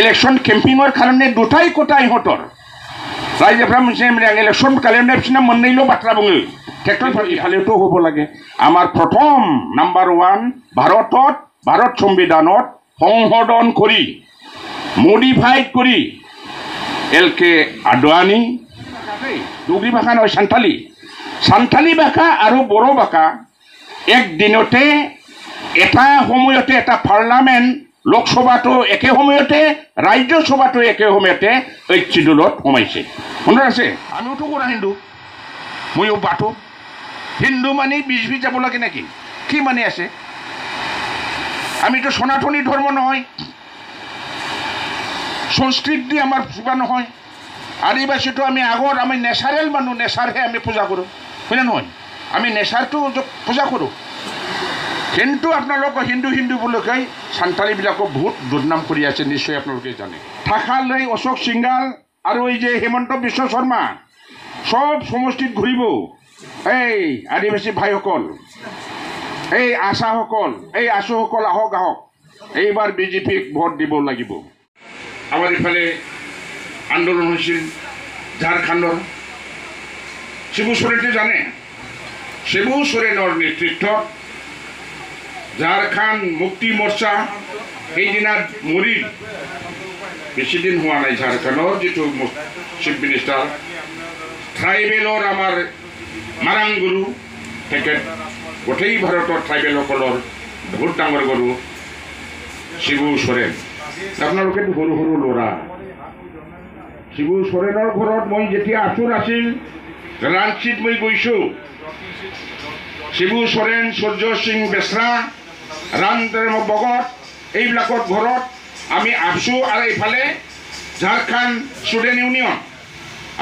Election কেম্পিংৰ কাৰণে দুটাই কথা ইহঁতৰ ৰাইজেফ্ৰা মোনছে ইলেকশন কালেণ্ডাৰ পিছনা মোননैल' বাত্ৰা বুঙে ট্ৰেক্টৰ ইফালেতো হ'ব লাগে আমাৰ প্ৰথম নাম্বাৰ 1 ভাৰত সংবিধানত সংশোধন কৰি মডিফাইড কৰি এলকে আদৱানী ডুগৰি ভাষা নহয় সান্থালী ভাষা আৰু বড়ো ভাষা একদিনতে এটা সময়তে এটা পাৰ্লামেণ্ট লোকসভাটো একে সময়তে ৰাজ্যসভাটো একে সময়তে ঐক্যদলত সোমাইছে মনত আছে আমিওতো কৰা হিন্দু ময়ো বাটো হিন্দু মানে বিজেপি যাব লাগে নেকি কি মানে আছে আমিতো সনাতনী ধৰ্ম নহয় সংস্কৃতি আমাৰ কিবা নহয় আদিবাসীটো আমি আগৰ আমি নেচাৰেল মানুহ নেচাৰহে আমি পূজা কৰোঁ হয় নে নহয় আমি নেচাৰটো পূজা কৰোঁ কিন্তু আপোনালোক হিন্দু বুলি কয় সান্থালীবিলাকক বহুত দুৰ্নাম কৰি আছে নিশ্চয় আপোনালোকে জানে থাকালৈ অশোক সিংগাল আৰু এই যে হেমন্ত বিশ্ব শৰ্মা সব সমষ্টিত ঘূৰিব এই আদিবাসী ভাইসকল এই আশাসকল এই আশুসকল আহক এইবাৰ বিজেপিক ভোট দিব লাগিব আমাৰ ইফালে আন্দোলন হৈছিল ঝাৰখণ্ডৰ শিবু সোৰেনে জানে শিবু সোৰেনৰ নেতৃত্বত ঝাৰখণ্ড মুক্তি মৰ্চা সেইদিনা মৰিল বেছি দিন হোৱা নাই ঝাৰখণ্ডৰ যিটো চিফ মিনিষ্টাৰ ট্ৰাইবেলৰ আমাৰ মাৰাং গুৰু তেখেত গোটেই ভাৰতৰ ট্ৰাইবেলসকলৰ বহুত ডাঙৰ গুৰু শিবু সোৰেন আপোনালোকে সৰু ল'ৰা শিবু সোৰেনৰ ঘৰত মই যেতিয়া আচুৰ আছিল ৰাঞ্চিত মই গৈছোঁ শিবু সোৰেন সূৰ্য সিং বেচৰা ৰামধৰ্ম বগত এইবিলাকৰ ঘৰত আমি আছোঁ আৰু এইফালে ঝাৰখণ্ড ষ্টুডেণ্ট ইউনিয়ন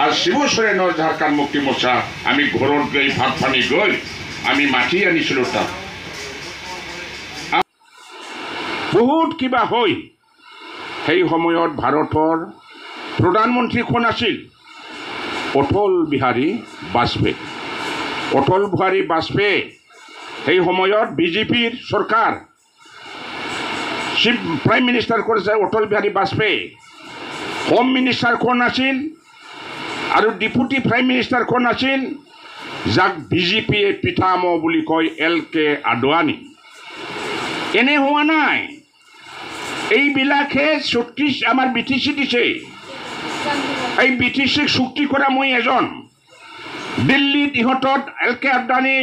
আৰু শিবু সোৰেনৰ ঝাৰখণ্ড মুক্তি মৰ্চা আমি ঘৰত গৈ ভাত পানী গৈ আমি মাতি আনিছিলোঁ তাত বহুত কিবা হৈ সেই সময়ত ভাৰতৰ প্ৰধানমন্ত্ৰী কোন আছিল অটল বিহাৰী বাজপেয়ী সেই সময়ত বিজেপিৰ চৰকাৰ চিফ প্ৰাইম মিনিষ্টাৰ কৰিছে অটল বিহাৰী বাজপেয়ী হোম মিনিষ্টাৰ কোন আছিল আৰু ডেপুটি প্ৰাইম মিনিষ্টাৰ কোন আছিল যাক বিজেপিয়ে পিতামহ বুলি কয় এলকে আদৱানী এনে হোৱা নাই এইবিলাকে চুক্তি আমাৰ BTC দিছে এই BTCক চুক্তি কৰা মই এজন দিল্লীত ইহঁতত এলকে আদৱানী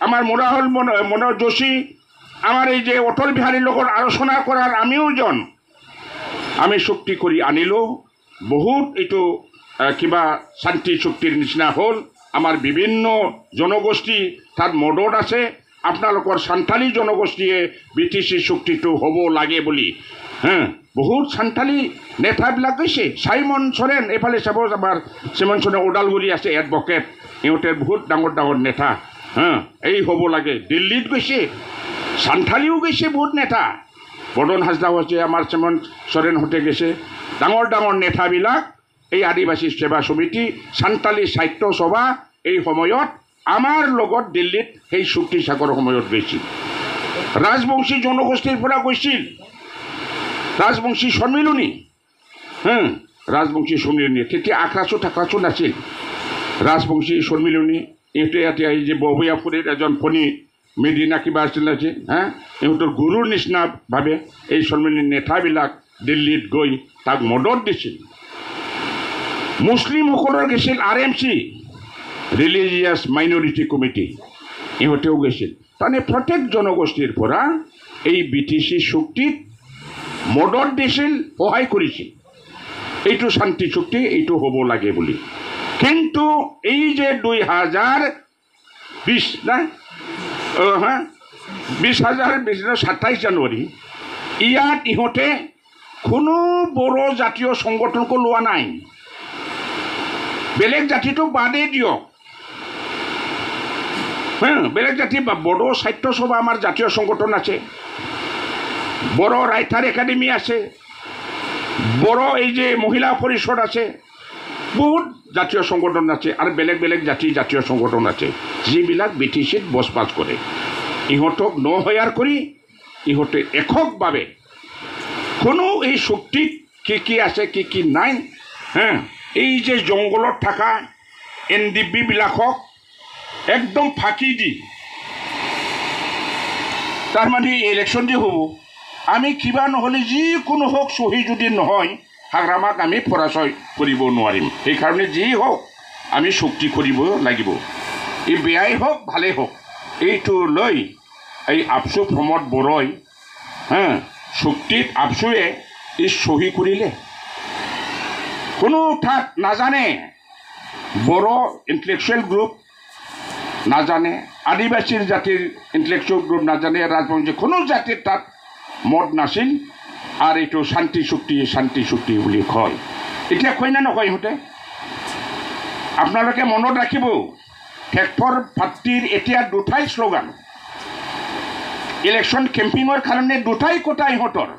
আমাৰ মোৰাহল মনোহৰ যোশী আমাৰ এই যে অটল বিহাৰীৰ লগত আলোচনা কৰাৰ আমিও জন আমি চুক্তি কৰি আনিলোঁ বহুত এইটো কিবা শান্তি চুক্তিৰ নিচিনা হ'ল আমাৰ বিভিন্ন জনগোষ্ঠী তাত মদত আছে আপোনালোকৰ সান্থালী জনগোষ্ঠীয়ে BTC চুক্তিটো হ'ব লাগে বুলি বহুত সান্থালী নেতাবিলাক গৈছে চাইমন সোৰেন এইফালে চাব আমাৰ চিমন সোৰেন ওদালগুৰি আছে এডভকেট ইহঁতে বহুত ডাঙৰ নেতা এই হ'ব লাগে দিল্লীত গৈছে সান্থালীও গৈছে বহুত নেতা বদন হাজদাও আছে আমাৰ চিমন সোৰেনহঁতে গৈছে ডাঙৰ নেতাবিলাক এই আদিবাসী সেৱা সমিতি সান্থালী সাহিত্য সভা এই সময়ত আমাৰ লগত দিল্লীত সেই চুক্তি সাগৰৰ সময়ত গৈছিল ৰাজবংশী জনগোষ্ঠীৰ পৰা গৈছিল ৰাজবংশী সন্মিলনী তেতিয়া আখৰাচো নাছিল ৰাজবংশী সন্মিলনী ইহঁতে এতিয়া এই যে ববৈয়াপুৰীৰ এজন ফণী মেদিনা কিবা আছিল আছে ইহঁতৰ গুৰুৰ নিচিনা ভাবে এই সন্মিলনী নেতাবিলাক দিল্লীত গৈ তাক মদত দিছিল মুছলিমসকলৰ গৈছিল RMC ৰিলিজিয়াছ মাইনৰিটি কমিটি ইহঁতেও গৈছিল তাৰমানে প্ৰত্যেক জনগোষ্ঠীৰ পৰা এই BTC চুক্তিত মদত দিছিল সহায় কৰিছিল এইটো শান্তি চুক্তি এইটো হ'ব লাগে বুলি কিন্তু এই যে 2020 না 27 জানুৱাৰী ইয়াত ইহঁতে কোনো বড়ো জাতীয় সংগঠনকো লোৱা নাই বেলেগ জাতিটো বাদেই দিয়ক বেলেগ জাতি বড়ো সাহিত্য সভা আমাৰ জাতীয় সংগঠন আছে বড়ো ৰাইটাৰ একাডেমি আছে বড়ো এই যে মহিলা পৰিষদ আছে বহুত জাতীয় সংগঠন আছে আৰু বেলেগ জাতীয় সংগঠন আছে যিবিলাক BTCত বসবাস কৰে ইহঁতক নহয়াৰ কৰি ইহঁতে এককভাৱে কোনো এই চুক্তিত কি আছে কি নাই এই যে জংঘলত থকা NDB-বিলাকক একদম ফাঁকি দি তাৰ মানে ইলেকশ্যন যে হ'ব আমি কিবা নহ'লে যিকোনো হওক চহী যদি নহয় হাগ্ৰামাক আমি পৰাজয় কৰিব নোৱাৰিম সেইকাৰণে যি হওক আমি চুক্তি কৰিব লাগিব এই বেয়াই হওক ভালেই হওক এইটো লৈ এই আপচু প্ৰমোদ বড়োই চুক্তিত আপচুৱে এই চহী কৰিলে কোনো ঠাইত নাজানে বড়ো ইণ্টেলেকচুৱেল গ্ৰুপ নাজানে আদিবাসী জাতিৰ ইণ্টেলেকচুৱেল গ্ৰুপ নাজানে ৰাজবংশী কোনো জাতিৰ তাত মত নাছিল আৰু এইটো শান্তি চুক্তি বুলি কয় এতিয়া কয় না নকয় ইহঁতে আপোনালোকে মনত ৰাখিব ট্ৰেক্টৰ পাৰ্টিৰ এতিয়া দুটাই শ্লোগান ইলেকশ্যন কেম্পিঙৰ কাৰণে দুটাই কথা ইহঁতৰ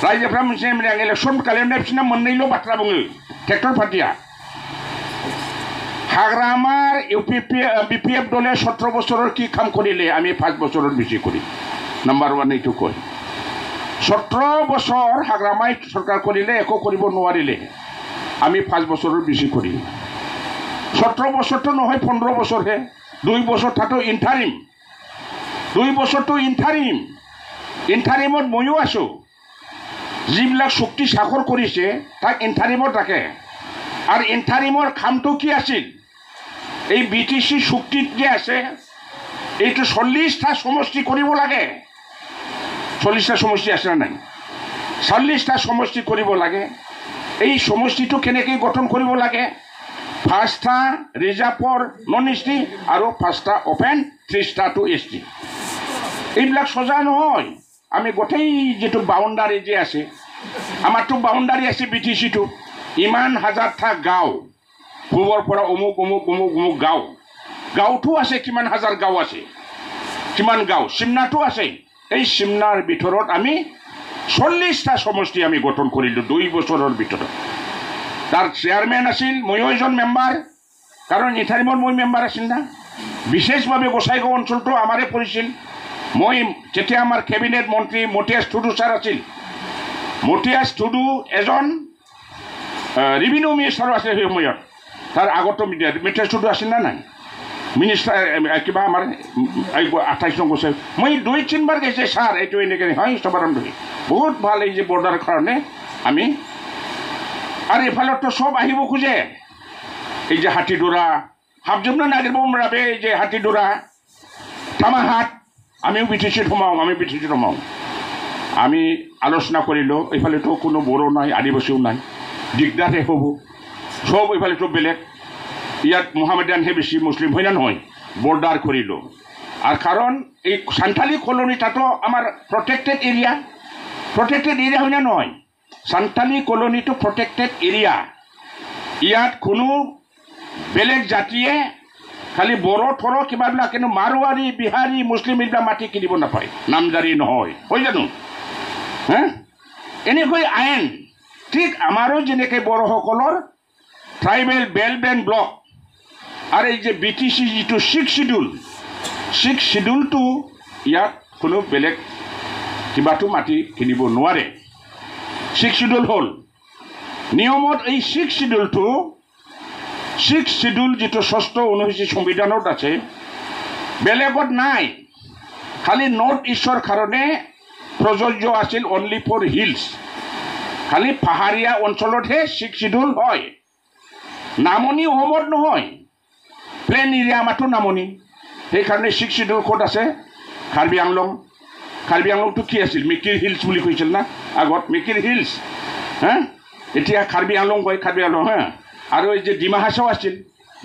ৰাইজেफ्रा मोनसे इलेक्शन खालामनाय बिसोरना मोननैल' बाथ्रा बुङो ट्रेक्टर पार्टिया हाग्रामार BPF दले 17 বছৰৰ কি কাম কৰিলে আমি 5 বছৰৰ বেছি কৰি নাম্বাৰ 1 এইটো কয় 17 বছৰ হাগ্ৰামাই সৰকাৰ কৰিলে একো কৰিব নোৱাৰিলে আমি 5 বছৰৰ বেছি কৰি 17 বছৰটো নহয় 15 বছৰহে 2 বছৰ থাটো ইন্টাৰিম 2 বছৰটো ইন্টাৰিমত ময়ো আছো যিবিলাক চুক্তি স্বাক্ষৰ কৰিছে তাক ইন্টাৰিমত ৰাখে আৰু ইন্টাৰিমৰ কামটো কি আছিল এই BTC চুক্তিত যে আছে এইটো 40টা সমষ্টি কৰিব লাগে 40টা সমষ্টি আছে নাই 40টা সমষ্টি কৰিব লাগে এই সমষ্টিটো কেনেকৈ গঠন কৰিব লাগে 5টা ৰিজাৰ্ভৰ নন ST আৰু 5টা ওপেন 30টা টু ST এইবিলাক সজা নহয় আমি গোটেই যেটো বাউন্ডাৰী যে আছে আমাৰটো বাউন্ডাৰী আছে BTCটো ইমান হাজাৰটা গাঁও পূবৰ পৰা অমুক গাঁওটো আছে কিমান হাজাৰ গাঁও আছে কিমান গাঁও সিমনাটো আছে এই সিমনাৰ ভিতৰত আমি 40টা সমষ্টি আমি গঠন কৰিলো 2 বছৰৰ ভিতৰত তাৰ চেয়াৰম্যান আছিল মই এজন মেম্বাৰ কাৰণ ইন্টাৰিমৰ মই মেম্বাৰ আছিল না বিশেষভাৱে গোসাইগাঁও অঞ্চলটো আমাৰে পৰিছিল মই যেতিয়া আমাৰ কেবিনেট মন্ত্ৰী মতিয়াছ টুডু ছাৰ আছিল মতিয়াছ টুডু এজন ৰেভিনিউ মিনিষ্টাৰ আছিল সেই সময়ত তাৰ আগতো মতিয়াছ টুডু আছিল না নাই মিনিষ্টাৰ কিবা আমাৰ 28 নং কৈছে মই 2-3 বাৰ গৈছে ছাৰ এইটো এনেকৈ হয় সবাৰণ ধৰি বহুত ভাল এই যে বৰ্ডাৰ কাৰণে আমি আৰু এফালতো সব আহিব খোজে এই যে হাতীডোৰা হাবজুবনা নাগিব মৰাবে এই যে হাতীডোৰা তামাহাট আমিও BTCত সোমাওঁ আমি আলোচনা কৰিলোঁ এইফালেতো কোনো বড়ো নাই আদিবাসীও নাই দিগদাৰহে হ'ব সব এইফালেতো বেলেগ ইয়াত মোহামেডানহে বেছি মুছলিম হয় না নহয় বৰ্ডাৰ কৰিলোঁ আৰু কাৰণ এই সান্থালী কলনি তাতো আমাৰ প্ৰটেক্টেড এৰিয়া হয় না নহয় সান্থালী কলনিটো প্ৰটেক্টেড এৰিয়া ইয়াত কোনো বেলেগ জাতিয়ে খালি বড়ো থৰো কিবাবিলাক কিন্তু মাৰোৱাৰী বিহাৰী মুছলিম এইবিলাক মাটি কিনিব নাপায় নামজাৰি নহয় হয় জানো এনেকৈ আইন ঠিক আমাৰো যেনেকৈ বড়োসকলৰ ট্ৰাইবেল বেল্ট এণ্ড ব্লক আৰু এই যে BTC যিটো 6 শিডিউলটো ইয়াত কোনো বেলেগ কিবাটো মাটি কিনিব নোৱাৰে 6 শিডিউল হ'ল নিয়মত এই 6 শিডিউলটো 6 শিডিউল যেটো 619 সংবিধানত আছে বেলেগত নাই খালি নৰ্থ ইষ্টৰ কাৰণে প্ৰযোজ্য আছিল অনলি ফৰ হিলছ খালি পাহাৰীয়া অঞ্চলতহে 6 শিডিউল হয় নামনি অসমত নহয় প্লেন এৰিয়া আমাৰটো নামনি সেইকাৰণে 6 শিডিউল ক'ত আছে কাৰ্বি আংলংটো কি আছিল মিকিৰ হিলছ বুলি কৈছিল না আগত মিকিৰ হিলছ এতিয়া কাৰ্বি আংলং কয় কাৰ্বি আংলং আৰু এই যে ডিমা হাছাও আছিল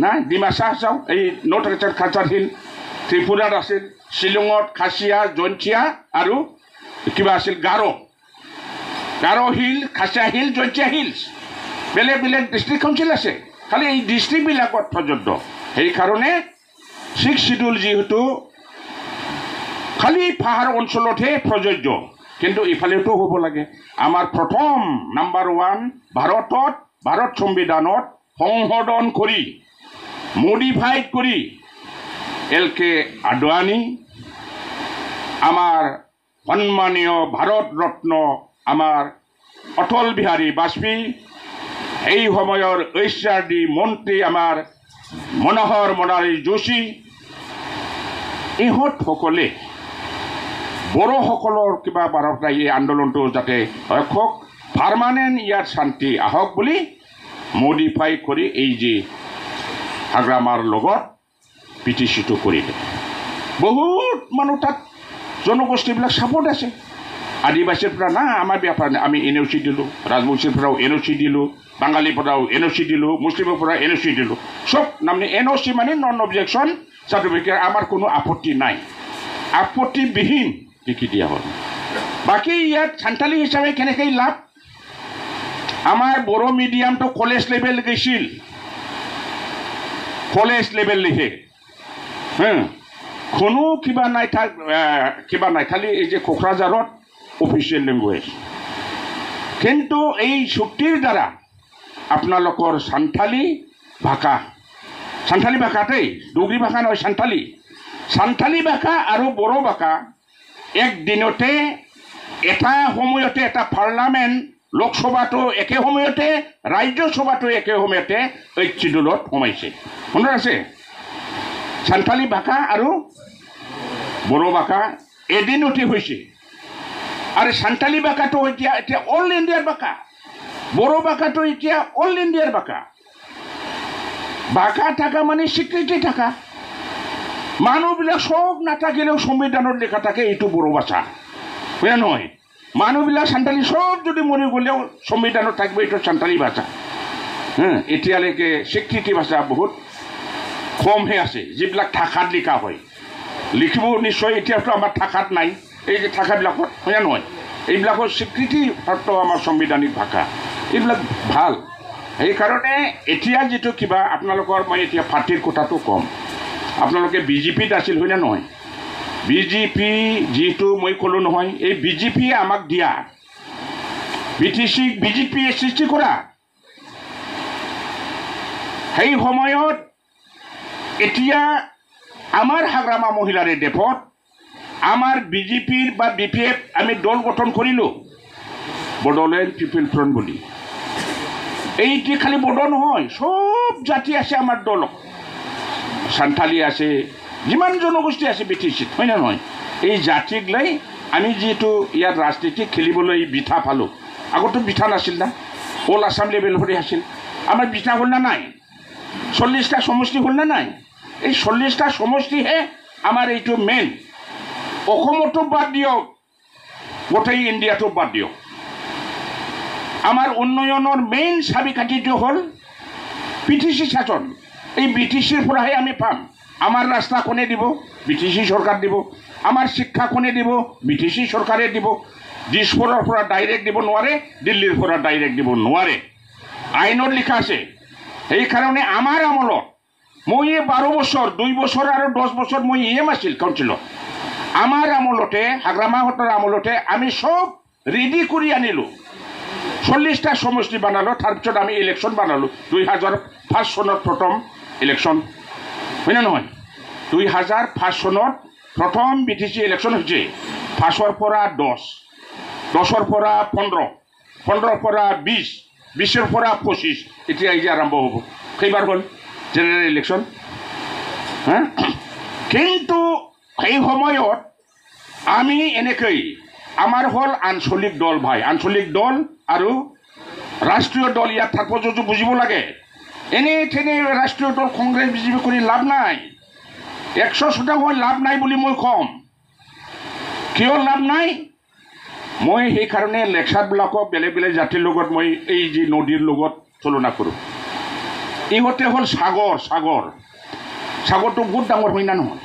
না ডিমা হাছাও এই নৰ্থ ইষ্টাৰ্ণ কালচাৰ হিল ত্ৰিপুৰাত আছিল শ্বিলঙত খাচিয়া জয়ন্তীয়া আৰু কিবা আছিল Garo hill Khasia hill Jaintia hills বেলেগ ডিষ্ট্ৰিক্ট কাউন্সিল আছে খালি এই ডিষ্ট্ৰিক্টবিলাকত প্ৰযোজ্য সেইকাৰণে 6 শিডিউল যিহেতু খালি পাহাৰ অঞ্চলতহে প্ৰযোজ্য কিন্তু ইফালেতো হ'ব লাগে আমাৰ প্ৰথম নাম্বাৰ 1 ভাৰত সংবিধানত সংশোধন কৰি মডিফাইড কৰি LK আদৱানী আমাৰ সন্মানীয় ভাৰত ৰত্ন আমাৰ অটল বিহাৰী বাজপেয়ী, এই সময়ৰ HRD মন্ত্ৰী আমাৰ মনোহৰ মুৰাৰী যোশী, ইহঁতসকলে বড়োসকলৰ কিবা বাৰতা এই আন্দোলনটো যাতে হওক, পাৰ্মানেণ্ট ইয়াত শান্তি আহক বুলি মডিফাই কৰি এই যে হাগ্ৰামাৰ লগত পিটিচিটো কৰিলে। বহুত মানুহ তাত জনগোষ্ঠীবিলাক ছাপোৰ্ট আছে। আদিবাসীৰ পৰা না আমাৰ ব্যাপাৰ আমি NOC দিলোঁ, ৰাজবংশীৰ পৰাও NOC দিলোঁ, বাঙালীৰ পৰাও NOC দিলোঁ, মুছলিমৰ পৰা NOC দিলোঁ। চব নামনি NOC মানে নন অবজেকশ্যন চাৰ্টিফিকেট, আমাৰ কোনো আপত্তি নাই, আপত্তিবিহীন লিখি দিয়া হ'ল। বাকী ইয়াত সান্তালী হিচাপে কেনেকৈ লাভ, আমাৰ বড়ো মিডিয়ামটো কলেজ লেভেল গৈছিল, কলেজ লেভেল লিখে, কোনো কিবা নাই, কিবা নাই, খালি এই যে কোকৰাঝাৰত অফিচিয়েল লেংগুৱেজ। কিন্তু এই চুক্তিৰ দ্বাৰা আপোনালোকৰ সান্থালী ভাষা, সান্থালী ভাষাতেই, ডুগৰী ভাষা নহয়, সান্থালী ভাষা আৰু বড়ো ভাষা একদিনতে এটা সময়তে এটা পাৰ্লামেণ্ট, লোকসভাটো একে সময়তে, ৰাজ্যসভাটো একে সময়তে এই চিডুলত সোমাইছে। মনত আছে? সান্থালী ভাষা আৰু বড়ো ভাষা এদিনতে হৈছে। আৰু সান্থালী ভাষাটো এতিয়া অল ইণ্ডিয়াৰ ভাষা, বড়ো ভাষাটো এতিয়া অল ইণ্ডিয়াৰ ভাষা। ভাষা থকা মানে স্বীকৃতি থকা, মানুহবিলাক চব নাথাকিলেও সংবিধানত লিখা থাকে এইটো বড়ো ভাষা, হয় নহয়? মানুহবিলাক সান্থালী চব যদি মৰি গ'লেও সংবিধানত থাকিব এইটো সান্থালী ভাষা। এতিয়ালৈকে স্বীকৃতি ভাষা বহুত কমহে আছে, যিবিলাক থাকাত লিখা হয়। লিখিব নিশ্চয়, এতিয়াতো আমাৰ থাকাত নাই, এই যে থাকাবিলাকত, হয় নহয়? এইবিলাকৰ স্বীকৃতি প্ৰাপ্ত আমাৰ সংবিধানিক ভাষা, এইবিলাক ভাল। সেইকাৰণে এতিয়া যিটো কিবা আপোনালোকৰ, মই এতিয়া পাৰ্টীৰ কথাটো ক'ম, আপোনালোকে BJPত আছিল, হয়নে নহয়? BJP যিটো মই ক'লোঁ নহয়, এই BJPয়ে আমাক দিয়া, BTCক BJPয়ে সৃষ্টি কৰা। সেই সময়ত এতিয়া আমাৰ হাগ্ৰামা মহিলাৰে দেশত আমাৰ BJPৰ বা BPF আমি দল গঠন কৰিলোঁ, বড়োলেণ্ড পিপল ফ্ৰণ্ট বুলি। এইটি খালি বড়ো নহয়, চব জাতি আছে আমাৰ দলত, সান্থালী আছে, যিমান জনগোষ্ঠী আছে BTCত, হয় নে নহয়? এই জাতিক লৈ আমি যিহেতু ইয়াত ৰাজনীতি খেলিবলৈ বিঠা পালোঁ। আগতো বিঠা নাছিল না, অল আছাম লেভেলতে আছিল। আমাৰ বিঠা হ'ল না নাই? 40টা সমষ্টি হ'ল না নাই? এই 40টা সমষ্টিহে আমাৰ এইটো মেইন। অসমতো বাদ দিয়ক, গোটেই ইণ্ডিয়াটো বাদ দিয়ক, আমাৰ উন্নয়নৰ মেইন চাবিকাঠিটো হ'ল BTC শাসন। এই BTCৰ পৰাহে আমি পাম। আমাৰ ৰাস্তা কোনে দিব? BTC চৰকাৰ দিব। আমাৰ শিক্ষা কোনে দিব? BTC চৰকাৰে দিব। দিছপুৰৰ পৰা ডাইৰেক্ট দিব নোৱাৰে, দিল্লীৰ পৰা ডাইৰেক্ট দিব নোৱাৰে, আইনত লিখা আছে। সেইকাৰণে আমাৰ আমলত, মই 12 বছৰ, 2 বছৰ আৰু 10 বছৰ মই EM আছিল কাউন্সিলত। আমাৰ আমলতে, হাগ্ৰামাহঁতৰ আমলতে আমি চব ৰেডি কৰি আনিলোঁ। 40টা সমষ্টি বনালোঁ, তাৰপিছত আমি ইলেকশ্যন বনালোঁ। 2005 চনত প্ৰথম ইলেকশ্যন, হয় নে নহয়? 2005 চনত প্ৰথম BTC ইলেকশ্যন হৈছে। 5ৰ পৰা 10, 10ৰ পৰা 15, 15ৰ পৰা 20, 20ৰ পৰা 25, এতিয়া এই যে আৰম্ভ হ'ব। কেইবাৰ হ'ল জেনেৰেল ইলেকশ্যন? কিন্তু সেই সময়ত আমি এনেকৈ, আমাৰ হ'ল আঞ্চলিক দল ভাই, আঞ্চলিক দল আৰু ৰাষ্ট্ৰীয় দল ইয়াত থাকিব যদি বুজিব লাগে। এনেই তেনে ৰাষ্ট্ৰীয় দল কংগ্ৰেছ BJP কৰি লাভ নাই, 100% লাভ নাই বুলি মই ক'ম। কিয় লাভ নাই? মই সেইকাৰণে লেকচাৰবিলাকক বেলেগ বেলেগ জাতিৰ লগত মই এই যে নদীৰ লগত তুলনা কৰোঁ। ইহঁতে হ'ল সাগৰ, সাগৰটো বহুত ডাঙৰ হয় না নহয়?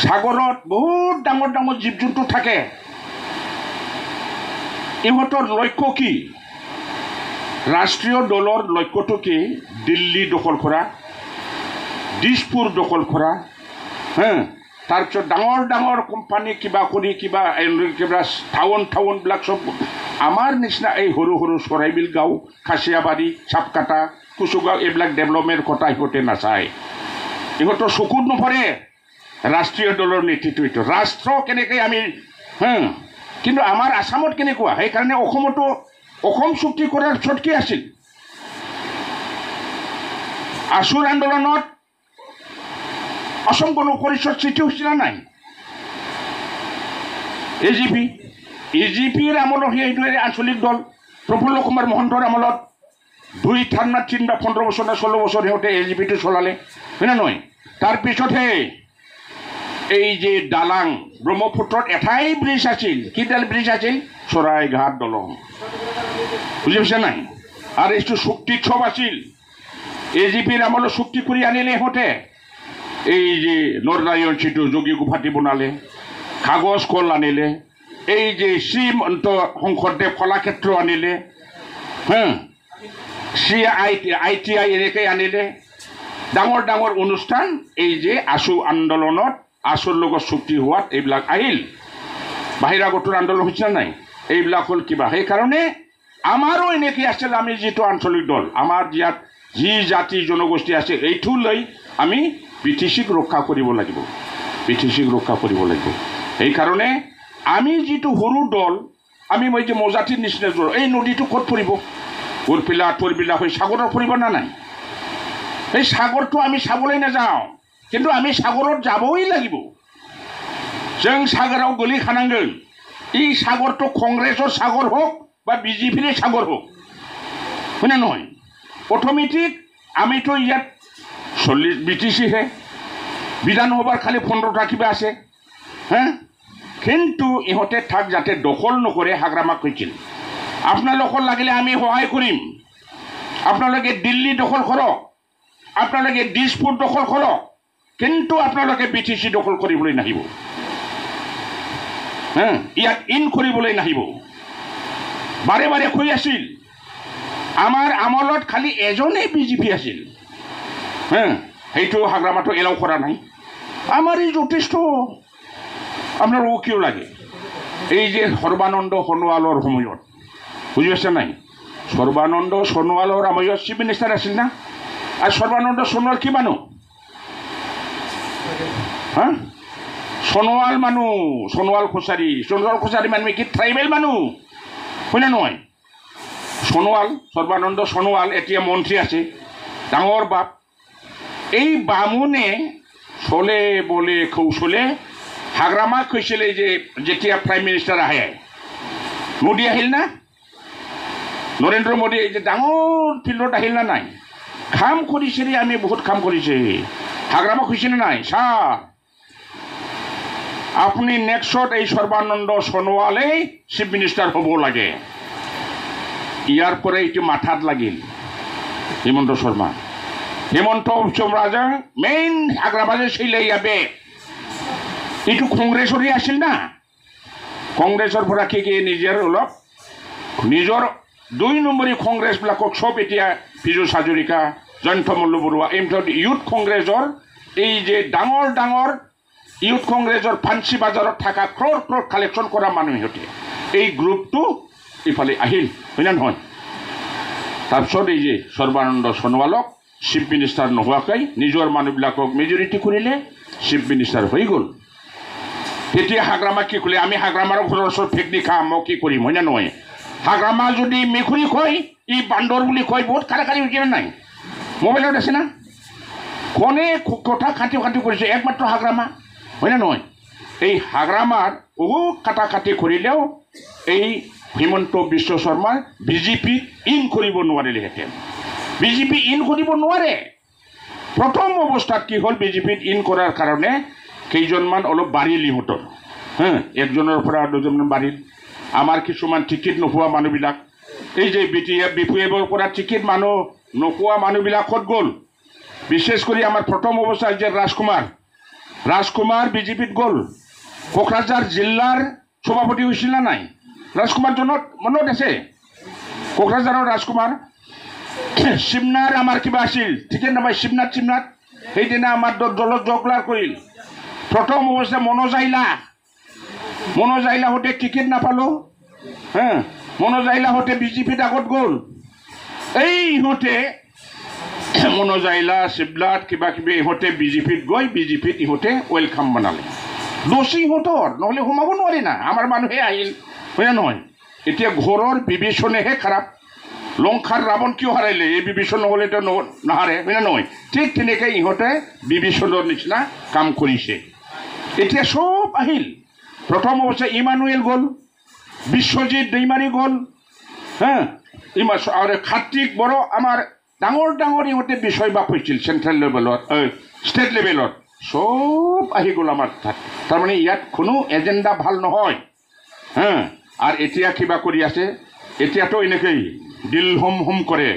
সাগৰত বহুত ডাঙৰ ডাঙৰ জীৱ জন্তু থাকে। ইহঁতৰ লক্ষ্য কি? ৰাষ্ট্ৰীয় দলৰ লক্ষ্যটো কি? দিল্লী দখল কৰা, দিছপুৰ দখল কৰা, তাৰপিছত ডাঙৰ ডাঙৰ কোম্পানী কিবা কৰি কিবা টাউনবিলাক চব আমাৰ নিচিনা এই সৰু সৰু চৰাইবিল গাঁও, খাচিয়াবাৰী, চাপকাটা, কুচুগাঁও এইবিলাক ডেভেলপমেণ্ট কথা ইহঁতে নাচায়। ইহঁতৰ চকুত নপৰে ৰাষ্ট্ৰীয় দলৰ নীতিটো। এইটো ৰাষ্ট্ৰ কেনেকৈ আমি, কিন্তু আমাৰ আসামত কেনেকুৱা? সেইকাৰণে অসম চুক্তি কৰাৰ পিছত কি আছিল আসুৰ আন্দোলনত অসম গণ পৰিষদ সৃষ্টি হৈছিল নাই এজিপিৰ আমলত সেইটোৱে আঞ্চলিক দল প্ৰফুল্ল কুমাৰ মহন্তৰ আমলত 2 না 3 বা 15 বছৰ না 16 বছৰ সিহঁতে এজিপিটো চলালে হয় না নহয় তাৰপিছতহে এই যে দালাং ব্ৰহ্মপুত্ৰত এঠাই ব্ৰিজ আছিল কিডাল ব্ৰিজ আছিল চৰাইঘাট দলং বুজি পাইছে নাই আৰু এইটো চুক্তি সব আছিল এজিপিৰ আমলত চুক্তি কৰি আনিলে সিহঁতে এই যে নৰনাৰায়ণ চিটু যোগী গুৱাহাটী বনালে কাগজ কল আনিলে এই যে শ্ৰীমন্ত শংকৰদেৱ কলাক্ষেত্ৰ আনিলে ITI এনেকৈ আনিলে ডাঙৰ ডাঙৰ অনুষ্ঠান এই যে আছু আন্দোলনত আছুৰ লগত চুক্তি হোৱাত এইবিলাক আহিল বাহিৰাগতৰ আন্দোলন হৈছিল নাই এইবিলাক হ'ল কিবা সেইকাৰণে আমাৰো এনেকৈ আছিল আমি যিটো আঞ্চলিক দল আমাৰ ইয়াত যি জাতি জনগোষ্ঠী আছে এইটো লৈ আমি BTCক ৰক্ষা কৰিব লাগিব BTCক ৰক্ষা কৰিব লাগিব সেইকাৰণে আমি যিটো সৰু দল আমি মই যে মজাতিৰ নিচিনা দল এই নদীটো ক'ত পৰিব উৰপিলা তোৰপিলা হৈ সাগৰত পৰিব না নাই এই সাগৰটো আমি চাবলৈ নাযাওঁ কিন্তু আমি সাগৰত যাবই লাগিব जों সাগराव गोलैखानांगोन এই সাগৰটো কংগ্ৰেছৰ সাগৰ হোক বা বিজেপিৰ সাগৰ হোক হয় না নহয় অটোমেটিক আমিতো ইয়াত 40 BTC হে বিধানসভাৰ খালি 15টা কিবা আছে হ্যাঁ কিন্তু ইহঁতে ঠাক যাতে দখল নকৰে হাগ্ৰামাক কৈছিল আপোনালোকৰ লাগিলে আমি সহায় কৰিম আপোনালোকে দিল্লী দখল কৰক আপোনালোকে দিছপুৰ দখল কৰক কিন্তু আপোনালোকে BTC দখল কৰিবলৈ নাহিব হ্যাঁ ইয়াত ইন কৰিবলৈ নাহিব বাৰে বাৰে কৈ আছিল আমাৰ আমলত খালি এজনেই বিজেপি আছিল হ্যাঁ সেইটো হাগ্ৰামাটো এলাও কৰা নাই আমাৰ এই যথেষ্ট আপনাৰ কিয় লাগে এই যে সৰ্বানন্দ সোণোৱালৰ সময়ত বুঝি পাইছে নাই সৰ্বানন্দ সোণোৱালৰ সময়ত চিফ মিনিষ্টাৰ আছিল না আৰ সৰ্বানন্দ সোণোৱাল কি মানুহ হ্যাঁ সোণোৱাল মানুহ সোণোৱাল কছাৰী মানুহ কি ট্ৰাইবেল মানুহ হয় না নহয় সোণোৱাল সৰ্বানন্দ সোণোৱাল এতিয়া মন্ত্ৰী আছে ডাঙৰ বাপ এই বামুণে চলে বলে কৌশলে হাগ্ৰামাক কৈছিলে যে যেতিয়া প্ৰাইম মিনিষ্টাৰ আহে মোদী আহিল না নৰেন্দ্ৰ মোদী এই যে ডাঙৰ ফিল্ডত আহিল না নাই কাম কৰিছে আমি বহুত কাম কৰিছে হাগ্ৰামাক কৈছে না নাই ছাৰ আপুনি নেক্সট এই সৰ্বানন্দ সোণোৱালেই চিফ মিনিষ্টাৰ হ'ব লাগে ইয়াৰ পৰা এইটো মাথাত লাগিল হিমন্ত শৰ্মা হিমন্ত বিশ্ব ৰাজা মেইন হাগ্ৰামাজে ছিলে ইয়াবে এইটো কংগ্ৰেছৰে আছিল না কংগ্ৰেছৰ পৰা কি নিজৰ অলপ নিজৰ 2 নম্বৰী কংগ্ৰেছবিলাকক সব এতিয়া পিজু হাজৰিকা জয়ন্ত মল্ল বৰুৱা এইমত ইউথ কংগ্ৰেছৰ এই যে ডাঙৰ ডাঙৰ ইউথ কংগ্ৰেছৰ ফান্সি বাজাৰত থকা ক্ৰ'ৰ কালেকশ্যন কৰা মানুহ সিহঁতে এই গ্ৰুপটো ইফালে আহিল হয় না নহয় তাৰপিছত এই যে সৰ্বানন্দ সোণোৱালক চিফ মিনিষ্টাৰ নোহোৱাকৈ নিজৰ মানুহবিলাকক মেজৰিটি কৰিলে চিফ মিনিষ্টাৰ হৈ গ'ল তেতিয়া হাগ্ৰামাক কি ক'লে আমি হাগ্ৰামাৰ ঘৰৰ ওচৰত ফেকনি খাম মই কি কৰিম হয় না নহয় হাগ্ৰামা যদি মেকুৰী কয় ই বান্দৰ বুলি কয় বহুত কাৰাকাৰী হৈছে নাই মোবাইলত আছে না কোনে কথা কাটি কৰিছে একমাত্ৰ হাগ্ৰামা হয় না নহয় এই হাগ্ৰামাৰ বহুত কাটি কৰিলেও এই হিমন্ত বিশ্ব শৰ্মাৰ বিজেপি ইন কৰিব নোৱাৰিলেহেঁতেন বিজেপি ইন কৰিব নোৱাৰে প্ৰথম অৱস্থাত কি হ'ল বিজেপিত ইন কৰাৰ কাৰণে কেইজনমান অলপ বাঢ়িল ইহঁতৰ হ্যাঁ একজনৰ পৰা দুজনমান বাঢ়িল আমাৰ কিছুমান টিকেট নোপোৱা মানুহবিলাক এই যে BPFৰ পৰা টিকেট মানুহ নোপোৱা মানুহবিলাক ক'ত গ'ল বিশেষ কৰি আমাৰ প্ৰথম অৱস্থাত যে ৰাজকুমাৰ বিজেপিত গ'ল কোকৰাঝাৰ জিলাৰ সভাপতি হৈছিল না নাই ৰাজকুমাৰজনত মনত আছে কোকৰাঝাৰৰ ৰাজকুমাৰ শিৱনাথ আমাৰ কিবা আছিল টিকেট নাপায় শিৱনাথ সেইদিনা আমাৰ দলত জগলাৰ কৰিল প্ৰথম অৱস্থা মনোজ আহিলাহঁতে টিকেট নাপালোঁ হ্যাঁ মনোজ আহিলাহঁতে বিজেপিত আগত গ'ল এই ইহঁতে মনোজ আহিলা শিৱনাথ কিবা কিবি ইহঁতে বিজেপিত গৈ বিজেপিত ইহঁতে ৱেলকাম বনালে দোষী ইহঁতৰ নহ'লে সোমাব নোৱাৰি না আমাৰ মানুহে আহিল হয় না নহয় এতিয়া ঘৰৰ বিভীষণেহে খাৰাপ লংকাৰ ৰাৱণ কিয় হাৰাইলে এই বিভীষণ নহ'লেতো নাহাৰে হয় না নহয় ঠিক তেনেকৈ ইহঁতে বিভীষণৰ নিচিনা কাম কৰিছে এতিয়া চব আহিল প্ৰথম অৱস্থা ইমানুৱেল গ'ল বিশ্বজিৎ দৈমাৰী গ'ল হা আৰু কাৰ্তিক বড়ো আমাৰ ডাঙৰ ডাঙৰ ইহঁতে বিষয় বাপ হৈছিল চেণ্ট্ৰেল লেভেলত ষ্টেট লেভেলত চব আহি গ'ল আমাৰ তাত তাৰমানে ইয়াত কোনো এজেণ্ডা ভাল নহয় হা আৰু এতিয়া কিবা কৰি আছে এতিয়াতো এনেকৈ দিল হোম হোম কৰে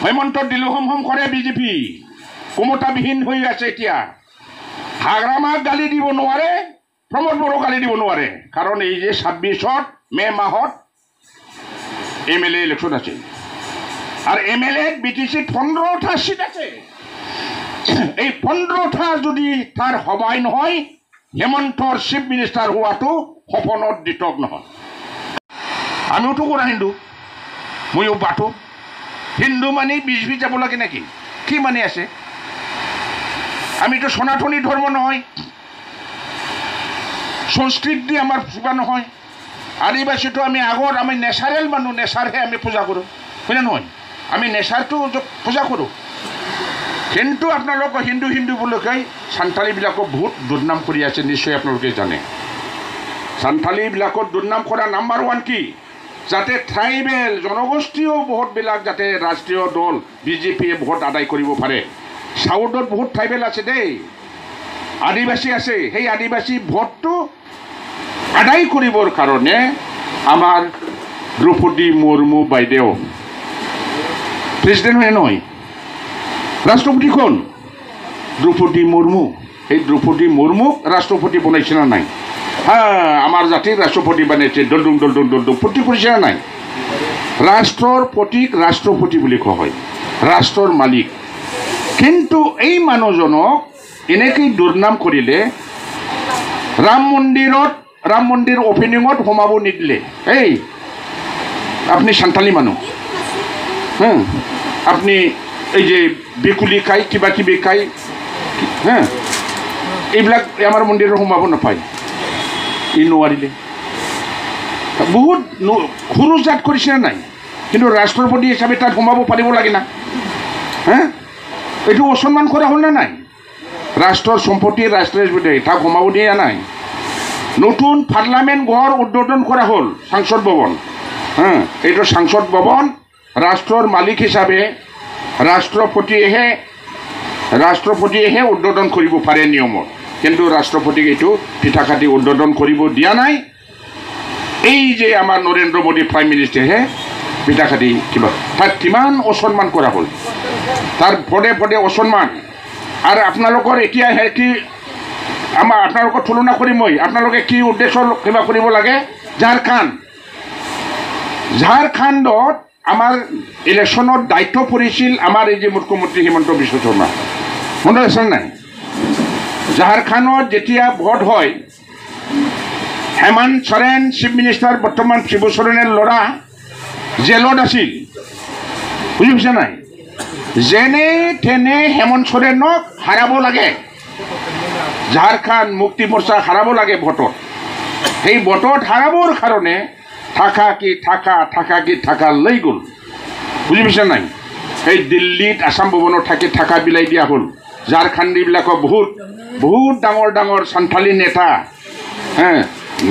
হেমন্ত দিল হোম হোম কৰে বিজেপি কোমতাবিহীন হৈ আছে এতিয়া হাগ্ৰামাক গালি দিব নোৱাৰে প্ৰমোদ বড়ো গালি দিব নোৱাৰে কাৰণ এই যে 26ত মে মাহত MLA ইলেকশ্যন আছে আর MLA BTC 15টা সিট আছে এই 15টা যদি তার হবাই নহয় হেমন্তর চিফ মিনিস্টার হওয়াটো সপনত দিতক নহয় আমিওতো কৰা হিন্দু ময়ো বাটো হিন্দু মানে বিজেপি যাব লাগে নাকি কি মানে আছে আমিতো সনাতনী ধর্ম নহয় সংস্কৃত দি আমার পূজা নহয় আদিবাসীটো আমি আগৰ আমি নেচাৰেল মানুহ নেচাৰহে আমি পূজা কৰোঁ হয় না নহয় আমি নেচাৰটো পূজা কৰোঁ কিন্তু আপোনালোক হিন্দু হিন্দু বুলি কয় সান্থালীবিলাকক বহুত দুৰ্নাম কৰি আছে নিশ্চয় আপোনালোকে জানে সান্থালীবিলাকক দুৰ্নাম কৰা নাম্বাৰ 1 কি যাতে ট্ৰাইবেল জনগোষ্ঠীও বহুতবিলাক যাতে ৰাষ্ট্ৰীয় দল বিজেপিয়ে ভোট আদায় কৰিব পাৰে সাউথত বহুত ট্ৰাইবেল আছে দেই আদিবাসী আছে সেই আদিবাসী ভোটটো আদায় কৰিবৰ কাৰণে আমাৰ দ্ৰৌপদী মুৰ্মু বাইদেউ প্ৰেসিডেন্ট হয় নহয় ৰাষ্ট্ৰপতি কোন দ্ৰৌপদী মুৰ্মু এই দ্ৰৌপদী মুৰ্মুক ৰাষ্ট্ৰপতি বনাইছে না নাই হ্যাঁ আমার জাতির রাষ্ট্রপতি বানিয়েছে দলডুম দলডুম দলডুম প্রতীক করেছে না নাই রাষ্ট্রর প্রতীক রাষ্ট্রপতি বুলি কোৱা হয় ৰাষ্ট্ৰৰ মালিক কিন্তু এই মানুহজনক এনেকৈ দুৰ্নাম কৰিলে রাম মন্দির ওপেনিঙত সোমাব নিদিলে এই আপনি সান্থালী মানুহ হ্যাঁ আপনি এই যে বেকুলি খাই কিবা কিবি খাই হ্যাঁ এইবিলাক আমাৰ মন্দিৰত সোমাব নাপায় ই নোৱাৰিলে বহুত সৰু জাত কৰিছে নাই কিন্তু ৰাষ্ট্ৰপতি হিচাপে তাত সোমাব পাৰিব লাগে না হ্যাঁ এইটো অসন্মান কৰা হ'ল না নাই ৰাষ্ট্ৰৰ সম্পত্তি ৰাষ্ট্ৰীয় তাক সোমাব দিয়া নাই নতুন পাৰ্লামেণ্ট ঘৰ উদ্বোধন কৰা হ'ল সাংসদ ভৱন হ্যাঁ এইটো সাংসদ ভৱন ৰাষ্ট্ৰৰ মালিক হিচাপে ৰাষ্ট্ৰপতিয়েহে উদ্বোধন কৰিব পাৰে নিয়মত কিন্তু ৰাষ্ট্ৰপতিক এইটো পিঠা কাটি উদ্বোধন কৰিব দিয়া নাই এই যে আমাৰ নৰেন্দ্ৰ মোদী প্ৰাইম মিনিষ্টাৰহে পিঠা কাটি কিবা তাক কিমান অসন্মান কৰা হ'ল তাৰ পদে পদে অসন্মান আৰু আপোনালোকৰ এতিয়া কি আপোনালোকৰ তুলনা কৰি মই আপোনালোকে কি উদ্দেশ্য কিবা কৰিব লাগে ঝাৰখণ্ডত আমাৰ ইলেকশ্যনত দায়িত্ব পৰিছিল আমাৰ এই যে মুখ্যমন্ত্ৰী হিমন্ত বিশ্ব শৰ্মা মনত আছে নাই ঝাৰখণ্ডত যেতিয়া ভোট হয় হেমন্ত সোৰেন চিফ মিনিষ্টাৰ বৰ্তমান শিবু সোৰেনৰ ল'ৰা জেলত আছিল বুজি পাইছে নাই যেনে তেনে হেমন্ত সোৰেনক হাৰাব লাগে ঝাৰখণ্ড মুক্তি মৰ্চা হাৰাব লাগে ভোটত সেই ভোটত হাৰাবৰ কাৰণে থাকা লৈ গ'ল বুজি পাইছে নাই এই দিল্লীত আসাম ভৱনত থাকা বিলাই দিয়া হ'ল ঝাৰখণ্ডীবিলাকক বহুত ডাঙৰ সান্থালী নেতা হ্যাঁ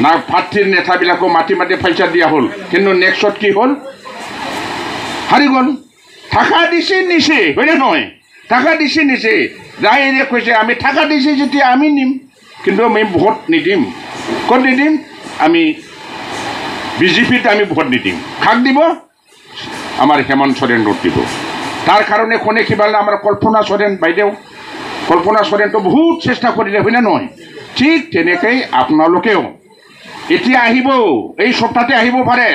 না পাৰ্টীৰ নেতাবিলাকক মাতি পইচা দিয়া হ'ল কিন্তু নেক্সট কি হ'ল হাৰি গ'ল থাকা দিছে নিছে হয়নে নহয় থাকা দিছে নিছে যাই এনে কৈছে আমি থাকা দিছে যেতিয়া আমি নিম কিন্তু আমি ভোট নিদিম ক'ত নিদিম আমি বিজেপিত আমি ভোট নিদিম কাক দিব আমাৰ হেমন্ত সোৰেন ভোট দিব তাৰ কাৰণে কোনে কিবা আমাৰ কল্পনা সোৰেন বাইদেউ কল্পনা সোৰেনটো বহুত চেষ্টা কৰিলে হয়নে নহয় ঠিক তেনেকৈ আপোনালোকেও এতিয়া আহিব এই সপ্তাহতে আহিব পাৰে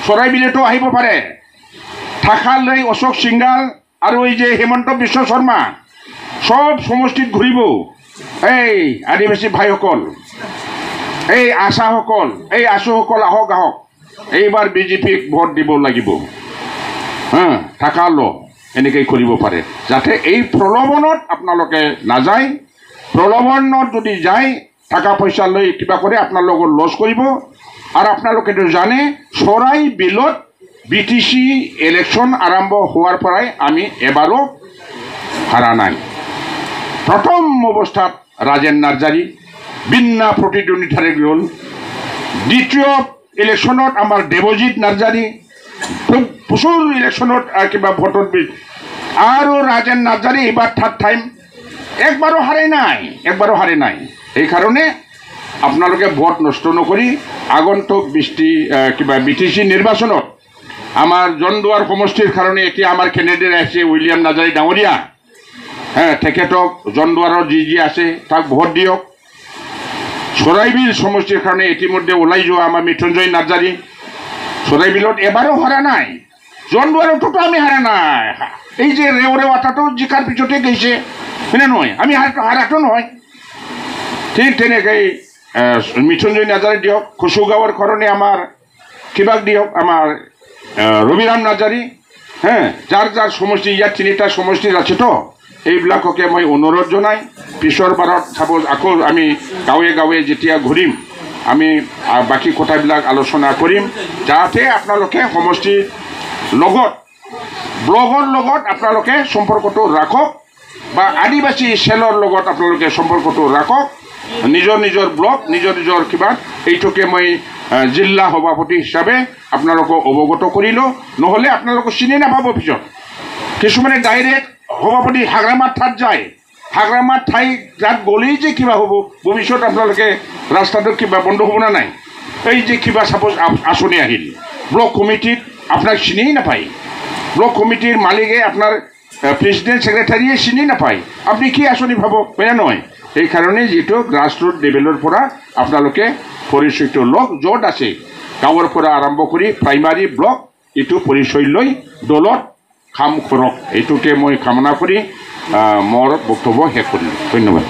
চৰাইবিলেতো আহিব পাৰে থাকালৈ অশোক সিংগাল আৰু এই যে হেমন্ত বিশ্ব শৰ্মা সব সমষ্টিত ঘূৰিব এই আদিবাসী ভাইসকল এই আশাসকল এই আশুসকল আহক এইবাৰ বিজেপিক ভোট দিব লাগিব হ্যাঁ থাকা ল এনেকৈ কৰিব পাৰে যাতে এই প্ৰলোভনত আপোনালোকে নাযায় প্ৰলোভনত যদি যায় টাকা পইচা লৈ কিবা কৰে আপোনালোকৰ লছ কৰিব আৰু আপোনালোকেতো জানে চৰাই বিলত বিটিচি ইলেকশ্যন আৰম্ভ হোৱাৰ পৰাই আমি এবাৰো হাৰা নাই। প্ৰথম অৱস্থাত ৰাজেন নাৰ্জাৰী বিনা প্ৰতিদ্বন্দ্বিতাৰে গ'ল। দ্বিতীয় ইলেকশ্যনত আমাৰ দেৱজিৎ নাৰ্জাৰী প্ৰচুৰ ইলেকশ্যনত কিবা ভোটত আৰু ৰাজেন নাৰ্জাৰী এইবাৰ থাৰ্ড টাইম একবাৰো হাৰে নাই। সেইকাৰণে আপোনালোকে ভোট নষ্ট নকৰি আগন্তুক বিটিচি নিৰ্বাচনত আমাৰ জনদুৱাৰ সমষ্টিৰ কাৰণে এতিয়া আমাৰ কেণ্ডিডেট আছে উইলিয়াম নাৰ্জাৰী ডাঙৰীয়া, তেখেতক জনদুৱাৰৰ যি আছে তাক ভোট দিয়ক। চৰাইবিল সমষ্টিৰ কাৰণে ইতিমধ্যে ওলাই যোৱা আমাৰ মৃত্যুঞ্জয় নাৰ্জাৰী চৰাইবিলত এবাৰো হাৰা নাই, জনদুৱাৰতো আমি হাৰা নাই। এই যে ৰেৱাটাটো জিকাৰ পিছতে গৈছে হয়নে নহয়, আমি হাৰাটো নহয়। ঠিক তেনেকৈ মৃত্যুঞ্জয় নাৰ্জাৰী দিয়ক, খুচুগাঁৱৰ কাৰণে আমাৰ কিবাক দিয়ক, আমাৰ ৰবিৰাম নাৰ্জাৰী, যাৰ সমষ্টি ইয়াত 3টা সমষ্টিত আছেতো এইবিলাককে মই অনুৰোধ জনাই পিছৰ বাৰত চাপ'জ আকৌ আমি গাঁৱে গাঁৱে যেতিয়া ঘূৰিম আমি বাকী কথাবিলাক আলোচনা কৰিম, যাতে আপোনালোকে সমষ্টিৰ লগত ব্লকৰ লগত আপোনালোকে সম্পৰ্কটো ৰাখক বা আদিবাসী চেলৰ লগত আপোনালোকে সম্পৰ্কটো ৰাখক। নিজৰ ব্লক নিজৰ কিবা এইটোকে মই জিলা সভাপতি হিচাপে আপোনালোকক অৱগত কৰিলোঁ। নহ'লে আপোনালোকক চিনি নাপাব পিছত। কিছুমানে ডাইৰেক্ট সভাপতি হাগ্ৰামাত ঠাইত যায়, হাগ্ৰামাত ঠাই তাত গ'লেই যে কিবা হ'ব ভৱিষ্যত আপোনালোকে ৰাস্তাটো কিবা বন্ধ হ'ব না নাই। এই যে কিবা চাপ'জ আঁচনি আহিল ব্লক কমিটিত আপোনাক চিনিয়েই নাপায়, ব্লক কমিটিৰ মালিকে আপোনাৰ প্ৰেচিডেণ্ট ছেক্ৰেটাৰীয়ে চিনি নাপায়, আপুনি কি আঁচনি পাব হয়নে নহয়। সেইকাৰণে যিটো গ্ৰাছৰুট লেভেলৰ পৰা আপোনালোকে পৰিচয়টো লওক, য'ত আছে গাঁৱৰ পৰা আৰম্ভ কৰি প্ৰাইমাৰী ব্লক এইটো পৰিচয় লৈ দলত কাম কৰক, এইটোকে মই কামনা কৰি মোৰ বক্তব্য শেষ কৰিলোঁ। ধন্যবাদ।